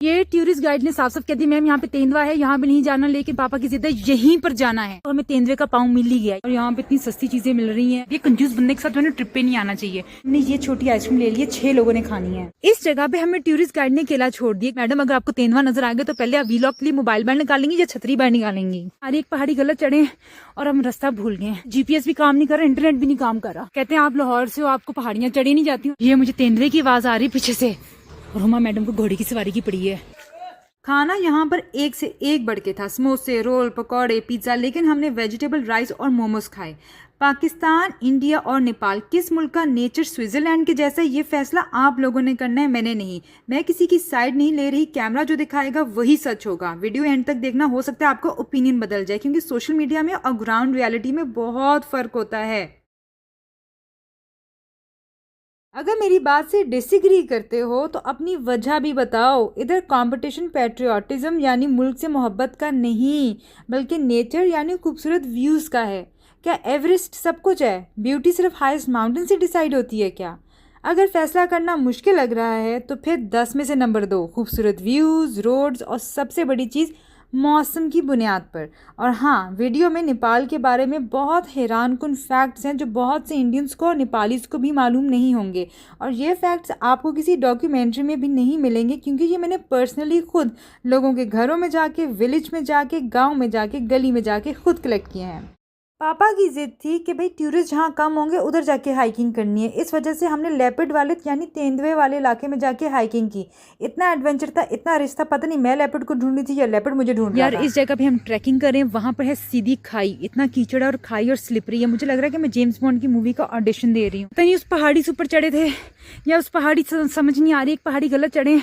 ये tourist guide ने साफ साफ कह दी मैम यहाँ पे तेंदुआ है, यहाँ पे नहीं जाना, लेकिन पापा की जिद है यहीं पर जाना है। तो हमें तेंदुए का पाँव मिल ही गया और यहाँ पे इतनी सस्ती चीजें मिल रही हैं। ये कंजूस बंदे के साथ मैंने ट्रिप पे नहीं आना चाहिए। हमने ये छोटी आइसक्रीम ले ली है, 6 लोगों ने खानी है। इस जगह पे हमें टूरिस्ट गाइड ने अकेला छोड़ दिया। मैडम अगर आपको तेंदुआ नजर आ गया तो पहले आप वीलॉग के लिए मोबाइल बैंड निकालेंगे या छतरी बैंड निकालेंगी। हर एक पहाड़ी गलत चढ़े और हम रास्ता भूल गए। जीपीएस भी काम नहीं कर रहा, इंटरनेट भी नहीं काम कर रहा। कहते हैं आप लाहौर से हो, आपको पहाड़ियां चढ़ी नहीं जाती। ये मुझे तेंदुए की आवाज आ रही पीछे से और हुमा मैडम को घोड़ी की सवारी की पड़ी है। खाना यहाँ पर एक से एक बढ़ के था, समोसे, रोल, पकौड़े, पिज्जा, लेकिन हमने वेजिटेबल राइस और मोमोज खाए। पाकिस्तान, इंडिया और नेपाल किस मुल्क का नेचर स्विट्जरलैंड के जैसा, ये फैसला आप लोगों ने करना है, मैंने नहीं। मैं किसी की साइड नहीं ले रही, कैमरा जो दिखाएगा वही सच होगा। वीडियो एंड तक देखना, हो सकता है आपका ओपिनियन बदल जाए, क्योंकि सोशल मीडिया में और ग्राउंड रियलिटी में बहुत फर्क होता है। अगर मेरी बात से डिसएग्री करते हो तो अपनी वजह भी बताओ। इधर कंपटीशन पैट्रियोटिज्म यानी मुल्क से मोहब्बत का नहीं, बल्कि नेचर यानी खूबसूरत व्यूज़ का है। क्या एवरेस्ट सब कुछ है? ब्यूटी सिर्फ हाईएस्ट माउंटेन से डिसाइड होती है क्या? अगर फैसला करना मुश्किल लग रहा है तो फिर 10 में से नंबर 2, खूबसूरत व्यूज़, रोड्स और सबसे बड़ी चीज़ मौसम की बुनियाद पर। और हाँ, वीडियो में नेपाल के बारे में बहुत हैरानकुन फैक्ट्स हैं जो बहुत से इंडियंस को और नेपालीज को भी मालूम नहीं होंगे। और ये फैक्ट्स आपको किसी डॉक्यूमेंट्री में भी नहीं मिलेंगे, क्योंकि ये मैंने पर्सनली खुद लोगों के घरों में जाके, विलेज में जाके, गांव में जाके, गली में जाके खुद कलेक्ट किए हैं। पापा की जिद थी कि भाई टूरिस्ट जहाँ कम होंगे उधर जाके हाइकिंग करनी है। इस वजह से हमने लेपर्ड वाले यानी तेंदुए वाले इलाके में जाके हाइकिंग की। इतना एडवेंचर था, इतना रिश्ता, पता नहीं मैं लेपर्ड को ढूंढ रही थी या लेपर्ड मुझे ढूंढ रहा था। यार इस जगह पे हम ट्रैकिंग कर रहे हैं, वहाँ पर है सीधी खाई। इतना कीचड़ और खाई और स्लिपरी है, मुझे लग रहा है कि मैं जेम्स बॉन्ड की मूवी का ऑडिशन दे रही हूँ। पता नहीं उस पहाड़ी से ऊपर चढ़े थे या उस पहाड़ी समझ नहीं आ रही। एक पहाड़ी गलत चढ़े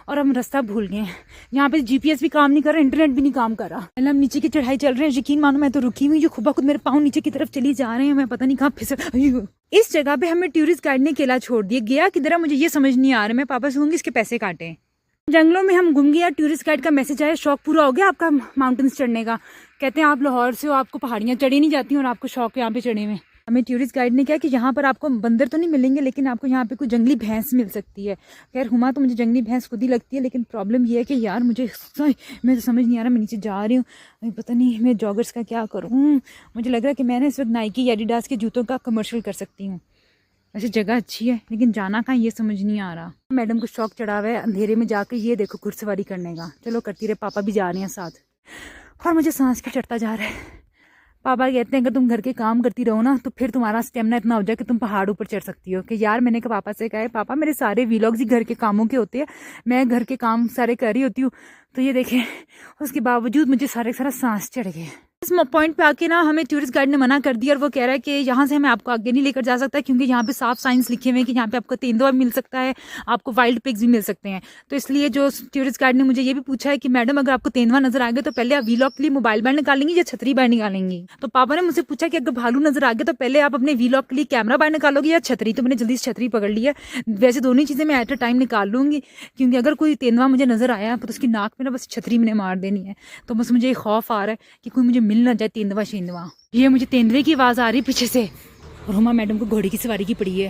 और हम रास्ता भूल गए। यहाँ पे जीपीएस भी काम नहीं कर रहा, इंटरनेट भी नहीं काम कर रहा। हम नीचे की चढ़ाई चल रहे हैं, यकीन मानो मैं तो रुकी हुई, जो खुद मेरे पाँव नीचे की तरफ चली जा रहे हैं, मैं पता नहीं कहाँ फिसल। इस जगह पे हमें टूरिस्ट गाइड ने अकेला छोड़ दिया। गया किधर है मुझे ये समझ नहीं आ रहा। मैं पापा से कहूंगी इसके पैसे काटे। जंगलों में हम घूम गए यार, टूरिस्ट गाइड का मैसेज आया, शौक पूरा हो गया आपका माउंटेन्स चढ़ने का। कहते हैं आप लाहौर से हो, आपको पहाड़ियां चढ़ी नहीं जाती और आपको शौक है यहाँ पे चढ़ने में। हमें टूरिस्ट गाइड ने कहा कि यहाँ पर आपको बंदर तो नहीं मिलेंगे, लेकिन आपको यहाँ पे कोई जंगली भैंस मिल सकती है। खैर हुमा तो मुझे जंगली भैंस खुद ही लगती है, लेकिन प्रॉब्लम ये है कि यार मैं तो समझ नहीं आ रहा, मैं नीचे जा रही हूँ, पता नहीं मैं जॉगर्स का क्या करूँ। मुझे लग रहा है कि मैंने इस वक्त नाइकी एडिडास के जूतों का कमर्शियल कर सकती हूँ। वैसे जगह अच्छी है, लेकिन जाना कहाँ ये समझ नहीं आ रहा। मैडम को शौक चढ़ा हुआ है अंधेरे में जाकर ये देखो घुड़सवारी करने का। चलो करती रहे, पापा भी जा रहे हैं साथ और मुझे सांस भी चढ़ता जा रहा है। पापा कहते हैं अगर तुम घर के काम करती रहो ना तो फिर तुम्हारा स्टेमिना इतना हो जाए कि तुम पहाड़ ऊपर चढ़ सकती हो। कि यार मैंने पापा से कहा है, पापा मेरे सारे व्लॉग्स ही घर के कामों के होते हैं, मैं घर के काम सारे कर रही होती हूँ, तो ये देखें उसके बावजूद मुझे सारा सांस चढ़ गए। इस पॉइंट पे आके ना हमें टूरिस्ट गाइड ने मना कर दिया और वो कह रहा है कि यहाँ से हमें आपको आगे नहीं लेकर जा सकता, क्योंकि यहाँ पे साफ साइंस लिखे हुए हैं कि यहाँ पे आपको तेंदुआ मिल सकता है, आपको वाइल्ड पिग्स भी मिल सकते हैं। तो इसलिए जो टूरिस्ट गाइड ने मुझे ये भी पूछा है कि मैडम अगर आपको तेंदुआ नजर आ गया तो पहले आप वीलॉग के लिए मोबाइल बैंड निकालेंगी या छतरी बैंड निकालेंगी। तो पापा ने मुझसे पूछा कि अगर भालू नजर आ गया तो पहले आप अपने वीलॉग के लिए कैमरा बैंड निकालोगे या छतरी। तो मैंने जल्दी से छतरी पकड़ लिया। वैसे दोनों चीजें मैं एट अ टाइम निकाल लूंगी, क्योंकि अगर कोई तेंदुआ मुझे नजर आया तो उसकी नाक में ना बस छतरी मैंने मार देनी है। तो बस मुझे खौफ आ रहा है कि कोई मुझे मिल ना जाए तेंदुआ शेंदुआ। ये मुझे तेंदुए की आवाज आ रही पीछे से और हुमा मैडम को घोड़ी की सवारी की पड़ी है।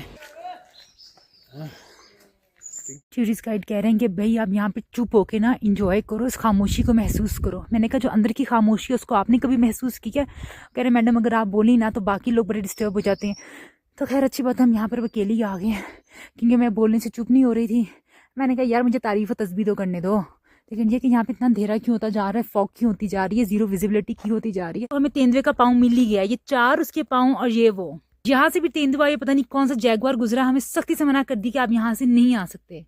टूरिस्ट गाइड कह रहे हैं कि भाई आप यहाँ पे चुप होके ना एंजॉय करो, इस खामोशी को महसूस करो। मैंने कहा जो अंदर की खामोशी है उसको आपने कभी महसूस की क्या? कह रहे मैडम अगर आप बोली ना तो बाकी लोग बड़े डिस्टर्ब हो जाते हैं। तो खैर अच्छी बात हम यहाँ पर अकेले ही आ गए हैं, क्योंकि मैं बोलने से चुप नहीं हो रही थी। मैंने कहा यार मुझे तारीफ और तस्बीह तो करने दो, लेकिन ये कि यहाँ पे इतना अंधेरा क्यों होता जा रहा है, फॉग क्यों होती जा रही है, जीरो विजिबिलिटी क्यों होती जा रही है। तो हमें तेंदुए का पाँव मिल ही गया, ये 4 उसके पाँव और ये वो। यहाँ से भी तेंदुआ, ये पता नहीं कौन सा जैगुआर गुजरा, हमें सख्ती से मना कर दी कि आप यहाँ से नहीं आ सकते।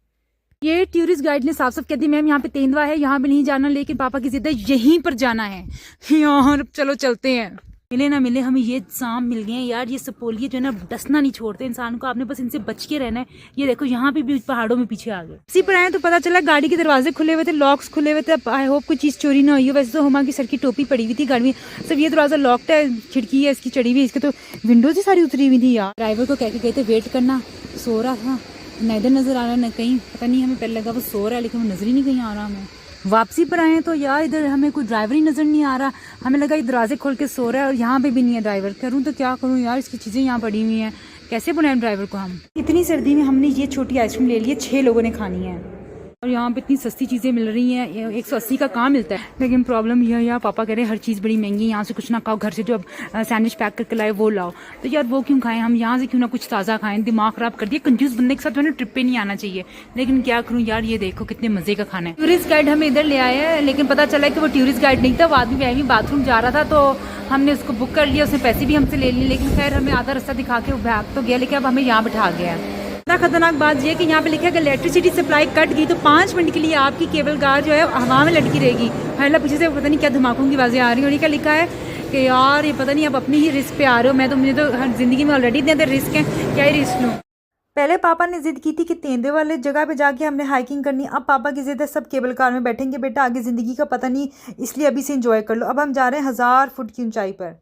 ये टूरिस्ट गाइड ने साफ साफ कह दी मैम यहाँ पे तेंदुआ है, यहाँ पे नहीं जाना, लेकिन पापा की जिद है यहीं पर जाना है। यार चलो चलते हैं। मिले ना मिले हमें ये सांप मिल गए हैं यार। ये सपोलिए जो है ना डसना नहीं छोड़ते इंसान को, आपने बस इनसे बच के रहना है। ये देखो यहाँ पे भी पहाड़ों में पीछे आ गए। इसी पर आए तो पता चला गाड़ी के दरवाजे खुले हुए थे, लॉक्स खुले हुए थे। आई होप कोई चीज़ चोरी ना हुई हो। वैसे तो हुमा की सर की टोपी पड़ी हुई थी गाड़ी में, सिर्फ ये दरवाजा लॉक्ड है, खिड़की है इसकी चढ़ी हुई, इसके तो विंडोज ही सारी उतरी हुई थी यार। ड्राइवर को कह के गए थे वेट करना, सो रहा था, न इधर नजर आ रहा न कहीं, पता नहीं हमें पहले लगा वो सो रहा है, लेकिन वो नजर ही नहीं कहीं आ रहा हमें। वापसी पर आए तो यार इधर हमें कोई ड्राइवर ही नजर नहीं आ रहा, हमें लगा ये दरवाजे खोल के सो रहा है और यहाँ पे भी नहीं है ड्राइवर। करूँ तो क्या करूँ यार, इसकी चीज़ें यहाँ पड़ी हुई हैं, कैसे बुलाएं ड्राइवर को हम। इतनी सर्दी में हमने ये छोटी आइसक्रीम ले ली है, 6 लोगों ने खानी है। और यहाँ पे इतनी सस्ती चीज़ें मिल रही हैं, 180 का कहाँ मिलता है। लेकिन प्रॉब्लम यह है यार, पापा कह रहे हैं हर चीज़ बड़ी महंगी है, यहाँ से कुछ ना खाओ, घर से जो अब सैंडविच पैक करके लाए वो लाओ। तो यार वो क्यों खाएं, हम यहाँ से क्यों ना कुछ ताज़ा खाएं। दिमाग ख़राब कर दिया। कंजूस बंदे के साथ जो है ना ट्रिप पे नहीं आना चाहिए। लेकिन क्या करूँ यार, ये देखो कितने मज़े का खाना है। टूरिस्ट गाइड हमें इधर ले आए हैं, लेकिन पता चला कि वो टूरिस्ट गाइड नहीं था, वो आदमी वह बाथरूम जा रहा था, तो हमने उसको बुक कर लिया, उसने पैसे भी हमसे ले लिए। लेकिन खैर हमें आधा रास्ता दिखा के वो भाग तो गया, लेकिन अब हमें यहाँ बैठा गया है। खतरनाक बात यह है कि यहाँ पे लिखा है अगर इलेक्ट्रिसिटी सप्लाई कट गई तो 5 मिनट के लिए आपकी केबल कार जो है हवा में लटकी रहेगी। हालांकि पीछे से पता नहीं क्या धमाकों की आवाज़ें आ रही हैं। और ये क्या लिखा है कि यार ये पता नहीं आप अपनी ही रिस्क पे आ रहे हो। मैं तो मुझे तो हर जिंदगी में ऑलरेडी इतने रिस्क हैं, क्या ही रिस्क लूँ। पहले पापा ने जिद की थी कि तेंदुए वाले जगह पे जाके हमने हाइकिंग करनी। अब पापा की जिद है सब केबल कार में बैठेंगे बेटा, आगे ज़िंदगी का पता नहीं, इसलिए अभी से इंजॉय कर लो। अब हम जा रहे हैं 1000 फुट की ऊंचाई पर।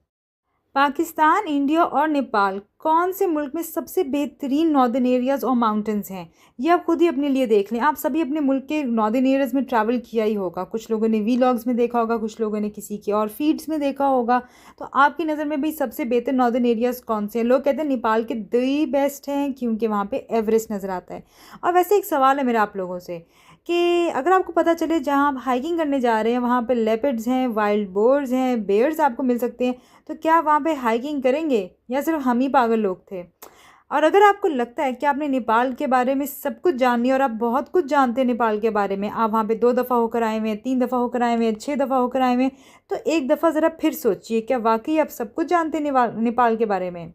पाकिस्तान, इंडिया और नेपाल कौन से मुल्क में सबसे बेहतरीन नॉर्दर्न एरियाज़ और माउंटेन्स हैं, ये आप खुद ही अपने लिए देख लें। आप सभी अपने मुल्क के नॉर्दर्न एरियाज़ में ट्रैवल किया ही होगा। कुछ लोगों ने वीलॉग्स में देखा होगा, कुछ लोगों ने किसी की और फीड्स में देखा होगा। तो आपकी नज़र में भी सबसे बेहतर नॉर्दर्न एरियाज़ कौन से हैं? लोग कहते हैं नेपाल के दी बेस्ट हैं क्योंकि वहाँ पर एवरेस्ट नज़र आता है। और वैसे एक सवाल है मेरा आप लोगों से कि अगर आपको पता चले जहाँ आप हाइकिंग करने जा रहे हैं वहाँ पे लेपर्ड्स हैं, वाइल्ड बोर्स हैं, बेयर्स आपको मिल सकते हैं, तो क्या वहाँ पे हाइकिंग करेंगे या सिर्फ हम ही पागल लोग थे? और अगर आपको लगता है कि आपने नेपाल के बारे में सब कुछ जान लिया और आप बहुत कुछ जानते हैं नेपाल के बारे में, आप वहाँ पे 2 दफ़ा होकर आए हुए हैं, 3 दफ़ा होकर आए हुए हैं, 6 दफ़ा होकर आए हुए हैं, तो एक दफ़ा ज़रा फिर सोचिए क्या वाकई आप सब कुछ जानते हैं नेपाल के बारे में?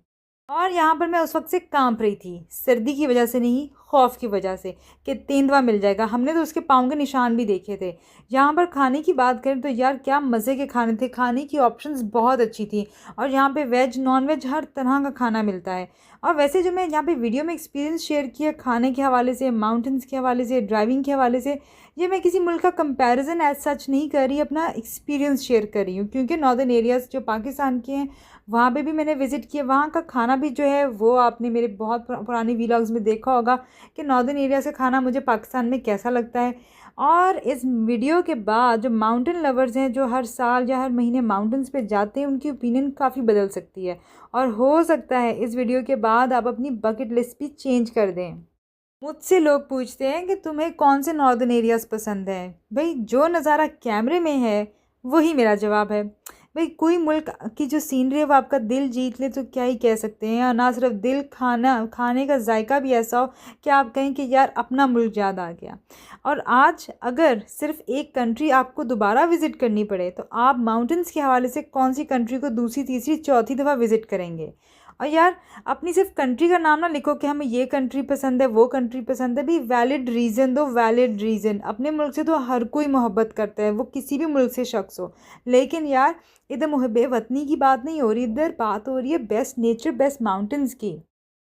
और यहाँ पर मैं उस वक्त से कांप रही थी, सर्दी की वजह से नहीं, खौफ की वजह से कि तेंदुआ मिल जाएगा। हमने तो उसके पाँव के निशान भी देखे थे। यहाँ पर खाने की बात करें तो यार क्या मज़े के खाने थे, खाने की ऑप्शंस बहुत अच्छी थी। और यहाँ पे वेज नॉन वेज हर तरह का खाना मिलता है। और वैसे जो मैं यहाँ पे वीडियो में एक्सपीरियंस शेयर किया खाने के हवाले से, माउंटेन्स के हवाले से, ड्राइविंग के हवाले से, ये मैं किसी मुल्क का कंपैरिजन एज सच नहीं कर रही, अपना एक्सपीरियंस शेयर कर रही हूँ। क्योंकि नॉर्दर्न एरियाज़ जो पाकिस्तान के हैं वहाँ पे भी मैंने विज़िट किया, वहाँ का खाना भी जो है वो आपने मेरे बहुत पुरानी वीलॉग्स में देखा होगा कि नॉर्दर्न एरिया से खाना मुझे पाकिस्तान में कैसा लगता है। और इस वीडियो के बाद जो माउंटेन लवर्स हैं, जो हर साल या हर महीने माउंटेन्स पे जाते हैं, उनकी ओपिनियन काफ़ी बदल सकती है। और हो सकता है इस वीडियो के बाद आप अपनी बकेट लिस्ट भी चेंज कर दें। मुझसे लोग पूछते हैं कि तुम्हें कौन से नॉर्दर्न एरियाज़ पसंद हैं। भाई जो नज़ारा कैमरे में है वही मेरा जवाब है। भाई कोई मुल्क की जो सीनरी है वो आपका दिल जीत ले तो क्या ही कह सकते हैं। और ना सिर्फ दिल, खाने का जायका भी ऐसा हो कि आप कहें कि यार अपना मुल्क याद आ गया। और आज अगर सिर्फ एक कंट्री आपको दोबारा विज़िट करनी पड़े तो आप माउंटेन्स के हवाले से कौन सी कंट्री को दूसरी, तीसरी, चौथी दफ़ा विज़िट करेंगे? और यार अपनी सिर्फ कंट्री का नाम ना लिखो कि हमें ये कंट्री पसंद है, वो कंट्री पसंद है। भी वैलिड रीज़न दो, वैलिड रीज़न। अपने मुल्क से तो हर कोई मोहब्बत करता है, वो किसी भी मुल्क से शख्स हो। लेकिन यार इधर मुहब्बे वतनी की बात नहीं हो रही, इधर बात हो रही है बेस्ट नेचर, बेस्ट माउंटेन्स की।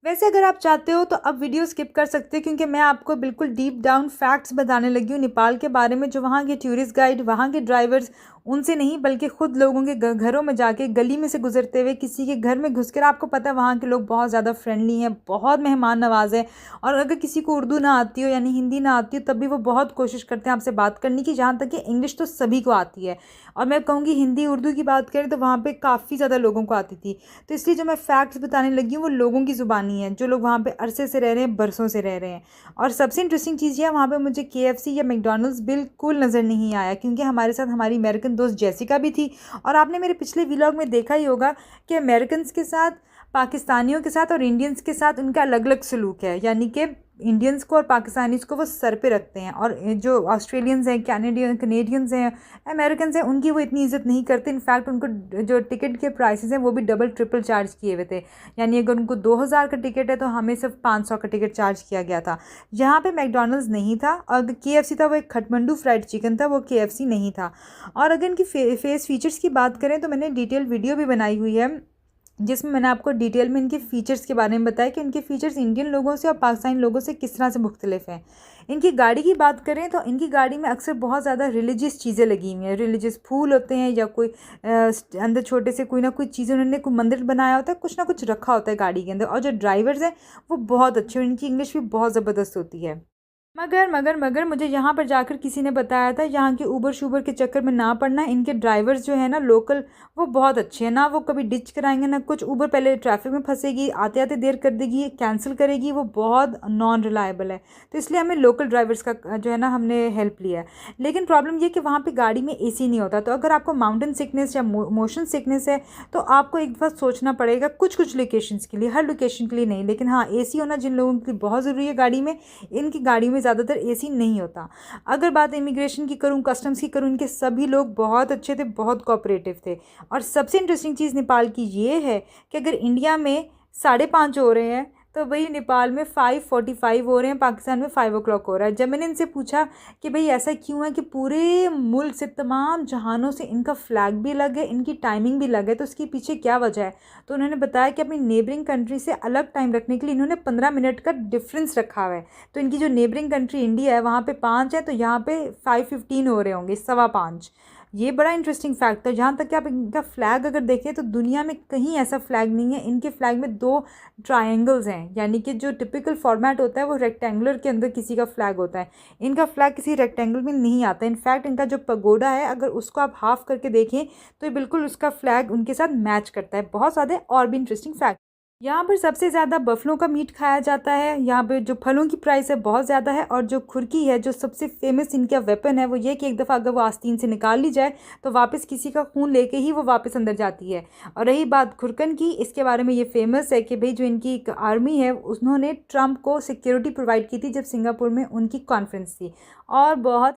वैसे अगर आप चाहते हो तो अब वीडियो स्किप कर सकते हो, क्योंकि मैं आपको बिल्कुल डीप डाउन फैक्ट्स बताने लगी हूँ नेपाल के बारे में, जो वहाँ के टूरिस्ट गाइड, वहाँ के ड्राइवर्स, उनसे नहीं बल्कि ख़ुद लोगों के घरों में जाके, गली में से गुजरते हुए, किसी के घर में घुसकर। आपको पता है वहाँ के लोग बहुत ज़्यादा फ्रेंडली हैं, बहुत मेहमान नवाज है। और अगर किसी को उर्दू ना आती हो यानी हिंदी ना आती हो तब भी वो बहुत कोशिश करते हैं आपसे बात करने की। जहाँ तक कि इंग्लिश तो सभी को आती है, और मैं कहूँगी हिंदी उर्दू की बात करें तो वहाँ पर काफ़ी ज़्यादा लोगों को आती थी। तो इसलिए जो मैं फैक्ट्स बताने लगी हूँ वो लोगों की ज़ुबानी है, जो लोग वहाँ पे अरसे से रह रहे हैं, बरसों से रह रहे हैं। और सबसे इंटरेस्टिंग चीज़ ये है, वहाँ पे मुझे KFC या मैकडॉनल्ड्स बिल्कुल नज़र नहीं आया, क्योंकि हमारे साथ हमारी अमेरिकन दोस्त जेसिका भी थी। और आपने मेरे पिछले व्लॉग में देखा ही होगा कि अमेरिकन के साथ, पाकिस्तानियों के साथ और इंडियंस के साथ उनका अलग अलग सलूक है। यानी कि इंडियंस को और पाकिस्तानीज़ को वो सर पे रखते हैं, और जो ऑस्ट्रेलियंस हैं, कनेडियंस हैं, अमेरिकन हैं, उनकी वो इतनी इज़्ज़त नहीं करते। इनफैक्ट उनको जो टिकट के प्राइसेस हैं वो भी डबल ट्रिपल चार्ज किए हुए थे। यानी अगर उनको 2000 का टिकट है तो हमें सिर्फ 500 का टिकट चार्ज किया गया था। यहाँ पे मैकडॉनल्ड्स नहीं था, और KFC था वो एक खटमंडू फ्राइड चिकन था, वो KFC नहीं था। और अगर इनकी फेस फीचर्स की बात करें तो मैंने डिटेल वीडियो भी बनाई हुई है, जिसमें मैंने आपको डिटेल में इनके फ़ीचर्स के बारे में बताया कि इनके फ़ीचर्स इंडियन लोगों से और पाकिस्तानी लोगों से किस तरह से मुख्तलिफ हैं। इनकी गाड़ी की बात करें तो इनकी गाड़ी में अक्सर बहुत ज़्यादा रिलीजियस चीज़ें लगी हुई हैं। रिलीजियस फूल होते हैं, या कोई अंदर छोटे से कोई ना कोई चीज़ उन्होंने कोई मंदिर बनाया होता है, कुछ ना कुछ रखा होता है गाड़ी के अंदर। और जो ड्राइवर्स हैं वो बहुत अच्छे, और इनकी इंग्लिश भी बहुत ज़बरदस्त होती है। मगर मुझे यहाँ पर जाकर किसी ने बताया था यहाँ के ऊबर शूबर के चक्कर में ना पड़ना। इनके ड्राइवर्स जो है ना लोकल, वो बहुत अच्छे हैं ना, वो कभी डिच कराएंगे ना कुछ। ऊबर पहले ट्रैफिक में फंसेगी, आते आते देर कर देगी, कैंसिल करेगी, वो बहुत नॉन रिलायबल है। तो इसलिए हमें लोकल ड्राइवर्स का जो है ना हमने हेल्प लिया है। लेकिन प्रॉब्लम ये कि वहाँ पर गाड़ी में AC नहीं होता। तो अगर आपको माउंटेन सिकनेस या मोशन सिकनेस है तो आपको एक बार सोचना पड़ेगा कुछ कुछ लोकेशंस के लिए, हर लोकेशन के लिए नहीं। लेकिन हाँ, AC होना जिन लोगों के लिए बहुत ज़रूरी है गाड़ी में, इनकी गाड़ी में ज़्यादातर AC नहीं होता। अगर बात इमिग्रेशन की करूँ, कस्टम्स की करूँ, इनके सभी लोग बहुत अच्छे थे, बहुत कोऑपरेटिव थे। और सबसे इंटरेस्टिंग चीज़ नेपाल की ये है कि अगर इंडिया में 5:30 हो रहे हैं तो वही नेपाल में 5:45 हो रहे हैं, पाकिस्तान में 5 o'clock हो रहा है। जब मैंने इनसे पूछा कि भाई ऐसा क्यों है कि पूरे मुल्क से, तमाम जहानों से इनका फ्लैग भी अलग है, इनकी टाइमिंग भी अलग है, तो उसके पीछे क्या वजह है, तो उन्होंने बताया कि अपनी नेबरिंग कंट्री से अलग टाइम रखने के लिए इन्होंने 15 मिनट का डिफरेंस रखा हुआ है। तो इनकी जो नेबरिंग कंट्री इंडिया है वहाँ पे 5 है, तो यहाँ पे 5:15 हो रहे होंगे, 5:15। ये बड़ा इंटरेस्टिंग फैक्ट है। जहाँ तक कि आप इनका फ्लैग अगर देखें तो दुनिया में कहीं ऐसा फ्लैग नहीं है। इनके फ्लैग में 2 ट्रायंगल्स हैं, यानी कि जो टिपिकल फॉर्मेट होता है वो रेक्टेंगुलर के अंदर किसी का फ्लैग होता है। इनका फ्लैग किसी रेक्टेंगल में नहीं आता। इनफैक्ट इनका जो पगोडा है, अगर उसको आप हाफ करके देखें तो ये बिल्कुल उसका फ्लैग उनके साथ मैच करता है। बहुत सारे और भी इंटरेस्टिंग फैक्ट। यहाँ पर सबसे ज़्यादा बफलों का मीट खाया जाता है। यहाँ पे जो फलों की प्राइस है बहुत ज़्यादा है। और जो खुरकी है, जो सबसे फेमस इनका वेपन है, वो ये कि एक दफ़ा अगर वो आस्तीन से निकाल ली जाए तो वापस किसी का खून लेके ही वो वापस अंदर जाती है। और रही बात खुरकन की, इसके बारे में ये फेमस है कि भाई जो इनकी एक आर्मी है उन्होंने ट्रंप को सिक्योरिटी प्रोवाइड की थी जब सिंगापुर में उनकी कॉन्फ्रेंस थी। और बहुत